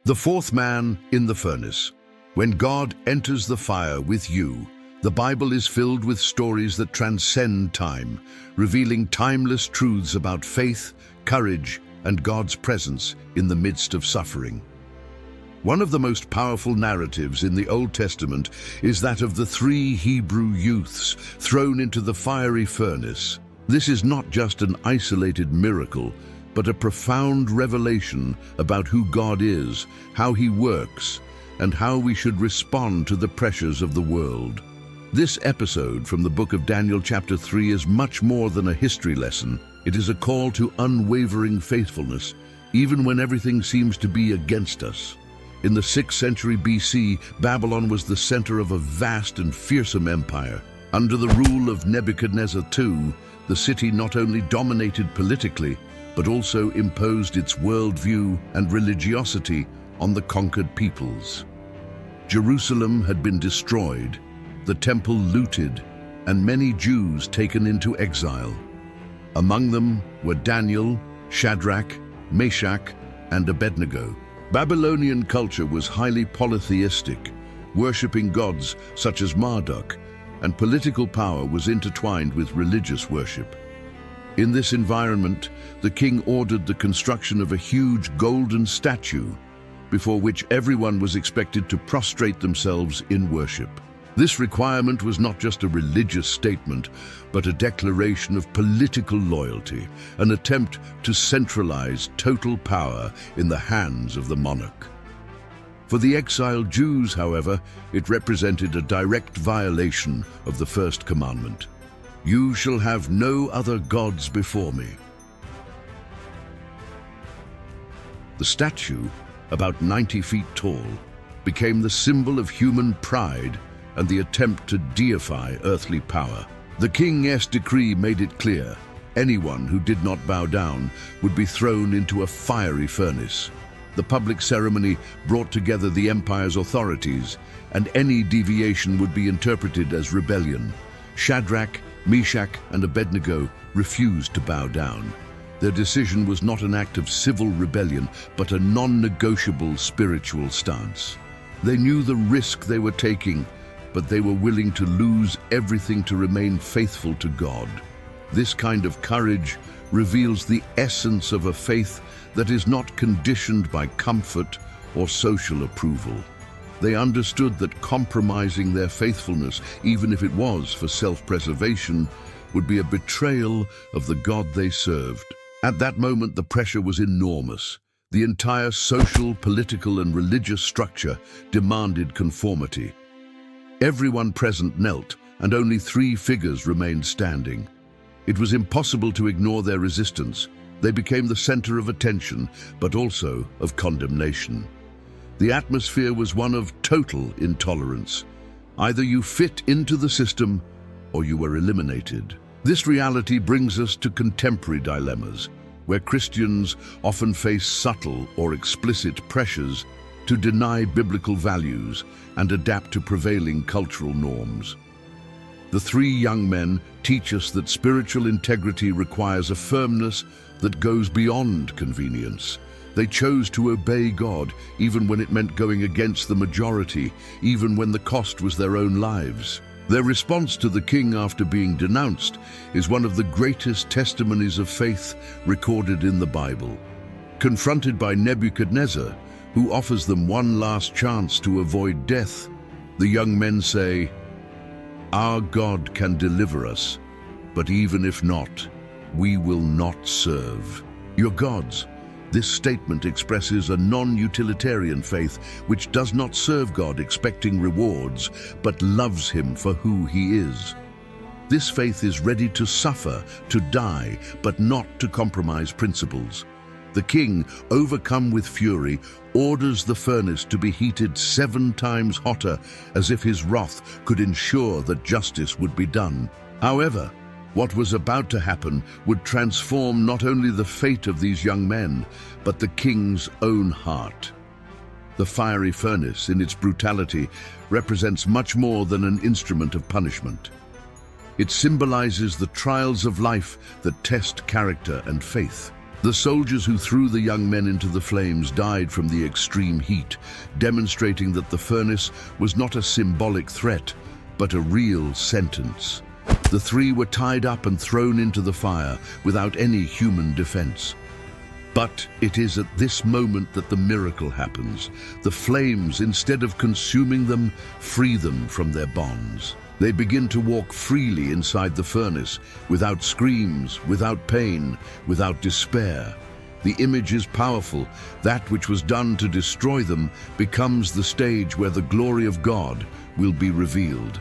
The fourth man in the furnace. When God enters the fire with you, the Bible is filled with stories that transcend time, revealing timeless truths about faith, courage, and God's presence in the midst of suffering. One of the most powerful narratives in the Old Testament is that of the 3 Hebrew youths thrown into the fiery furnace. This is not just an isolated miracle, but a profound revelation about who God is, how He works, and how we should respond to the pressures of the world. This episode from the book of Daniel chapter 3 is much more than a history lesson. It is a call to unwavering faithfulness, even when everything seems to be against us. In the 6th century BC, Babylon was the center of a vast and fearsome empire. Under the rule of Nebuchadnezzar II, the city not only dominated politically, but also imposed its worldview and religiosity on the conquered peoples. Jerusalem had been destroyed, the temple looted, and many Jews taken into exile. Among them were Daniel, Shadrach, Meshach, and Abednego. Babylonian culture was highly polytheistic, worshipping gods such as Marduk, and political power was intertwined with religious worship. In this environment, the king ordered the construction of a huge golden statue, before which everyone was expected to prostrate themselves in worship. This requirement was not just a religious statement, but a declaration of political loyalty, an attempt to centralize total power in the hands of the monarch. For the exiled Jews, however, it represented a direct violation of the first commandment. You shall have no other gods before me. The statue, about 90 feet tall, became the symbol of human pride and the attempt to deify earthly power. The king's decree made it clear, anyone who did not bow down would be thrown into a fiery furnace. The public ceremony brought together the empire's authorities, and any deviation would be interpreted as rebellion. Shadrach, Meshach, and Abednego refused to bow down. Their decision was not an act of civil rebellion, but a non-negotiable spiritual stance. They knew the risk they were taking, but they were willing to lose everything to remain faithful to God. This kind of courage reveals the essence of a faith that is not conditioned by comfort or social approval. They understood that compromising their faithfulness, even if it was for self-preservation, would be a betrayal of the God they served. At that moment, the pressure was enormous. The entire social, political, and religious structure demanded conformity. Everyone present knelt, and only 3 figures remained standing. It was impossible to ignore their resistance. They became the center of attention, but also of condemnation. The atmosphere was one of total intolerance. Either you fit into the system, or you were eliminated. This reality brings us to contemporary dilemmas, where Christians often face subtle or explicit pressures to deny biblical values and adapt to prevailing cultural norms. The 3 young men teach us that spiritual integrity requires a firmness that goes beyond convenience. They chose to obey God, even when it meant going against the majority, even when the cost was their own lives. Their response to the king after being denounced is one of the greatest testimonies of faith recorded in the Bible. Confronted by Nebuchadnezzar, who offers them one last chance to avoid death, the young men say, "Our God can deliver us, but even if not, we will not serve your gods." This statement expresses a non-utilitarian faith which does not serve God expecting rewards, but loves Him for who He is. This faith is ready to suffer, to die, but not to compromise principles. The king, overcome with fury, orders the furnace to be heated 7 times hotter, as if his wrath could ensure that justice would be done. However, what was about to happen would transform not only the fate of these young men, but the king's own heart. The fiery furnace, in its brutality, represents much more than an instrument of punishment. It symbolizes the trials of life that test character and faith. The soldiers who threw the young men into the flames died from the extreme heat, demonstrating that the furnace was not a symbolic threat, but a real sentence. The three were tied up and thrown into the fire without any human defense. But it is at this moment that the miracle happens. The flames, instead of consuming them, free them from their bonds. They begin to walk freely inside the furnace, without screams, without pain, without despair. The image is powerful. That which was done to destroy them becomes the stage where the glory of God will be revealed.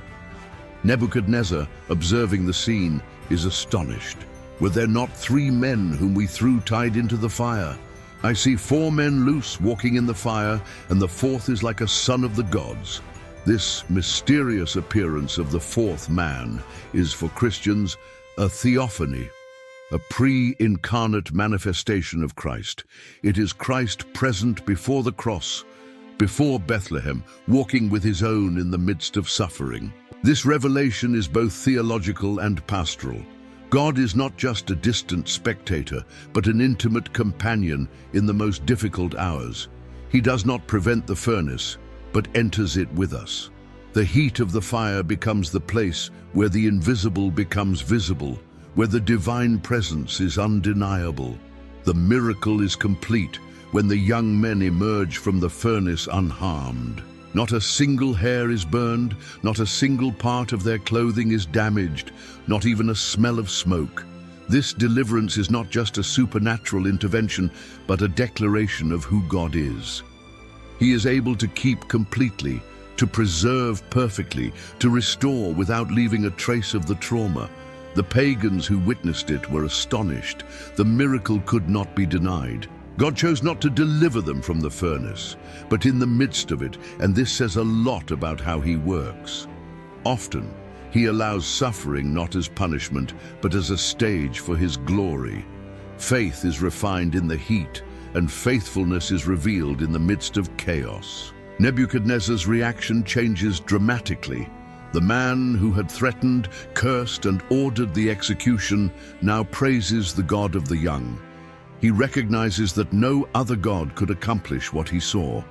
Nebuchadnezzar, observing the scene, is astonished. Were there not 3 men whom we threw tied into the fire? I see 4 men loose walking in the fire, and the 4th is like a son of the gods. This mysterious appearance of the 4th man is for Christians a theophany, a pre-incarnate manifestation of Christ. It is Christ present before the cross, before Bethlehem, walking with his own in the midst of suffering. This revelation is both theological and pastoral. God is not just a distant spectator, but an intimate companion in the most difficult hours. He does not prevent the furnace, but enters it with us. The heat of the fire becomes the place where the invisible becomes visible, where the divine presence is undeniable. The miracle is complete when the young men emerge from the furnace unharmed. Not a single hair is burned, not a single part of their clothing is damaged, not even a smell of smoke. This deliverance is not just a supernatural intervention, but a declaration of who God is. He is able to keep completely, to preserve perfectly, to restore without leaving a trace of the trauma. The pagans who witnessed it were astonished. The miracle could not be denied. God chose not to deliver them from the furnace, but in the midst of it, and this says a lot about how he works. Often, he allows suffering not as punishment, but as a stage for his glory. Faith is refined in the heat, and faithfulness is revealed in the midst of chaos. Nebuchadnezzar's reaction changes dramatically. The man who had threatened, cursed, and ordered the execution now praises the God of the young. He recognizes that no other God could accomplish what he saw.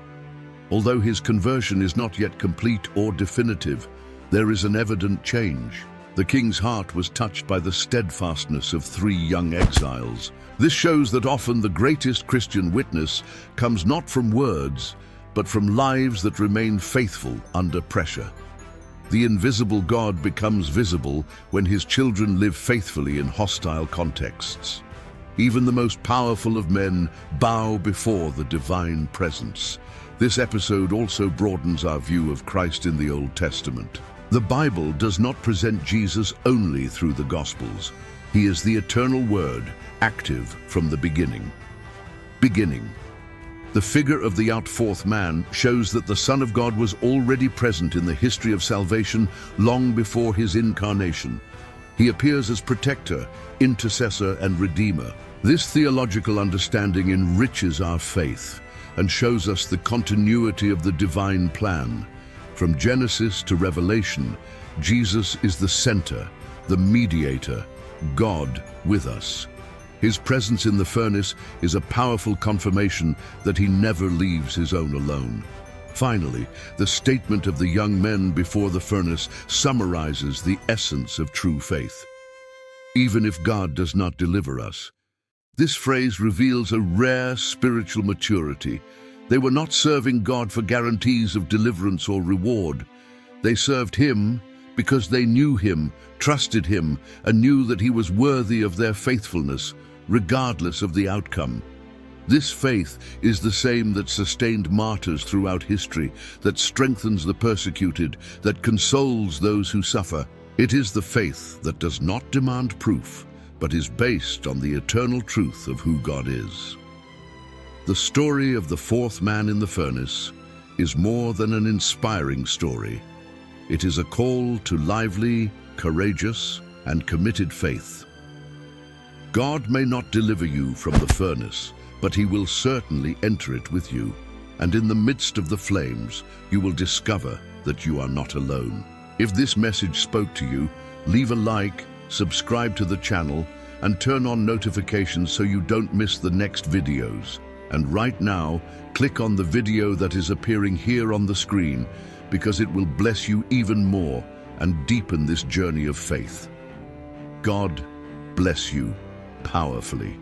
Although his conversion is not yet complete or definitive, there is an evident change. The king's heart was touched by the steadfastness of 3 young exiles. This shows that often the greatest Christian witness comes not from words, but from lives that remain faithful under pressure. The invisible God becomes visible when his children live faithfully in hostile contexts. Even the most powerful of men bow before the divine presence. This episode also broadens our view of Christ in the Old Testament. The Bible does not present Jesus only through the Gospels. He is the eternal Word, active from the beginning. The figure of the 4th man shows that the Son of God was already present in the history of salvation long before his incarnation. He appears as protector, intercessor, and redeemer. This theological understanding enriches our faith and shows us the continuity of the divine plan. From Genesis to Revelation, Jesus is the center, the mediator, God with us. His presence in the furnace is a powerful confirmation that he never leaves his own alone. Finally, the statement of the young men before the furnace summarizes the essence of true faith. Even if God does not deliver us. This phrase reveals a rare spiritual maturity. They were not serving God for guarantees of deliverance or reward. They served him because they knew him, trusted him, and knew that he was worthy of their faithfulness, regardless of the outcome. This faith is the same that sustained martyrs throughout history, that strengthens the persecuted, that consoles those who suffer. It is the faith that does not demand proof, but is based on the eternal truth of who God is. The story of the 4th man in the furnace is more than an inspiring story. It is a call to lively, courageous, and committed faith. God may not deliver you from the furnace, but he will certainly enter it with you. And in the midst of the flames, you will discover that you are not alone. If this message spoke to you, leave a like, subscribe to the channel, and turn on notifications so you don't miss the next videos. And right now, click on the video that is appearing here on the screen because it will bless you even more and deepen this journey of faith. God bless you powerfully.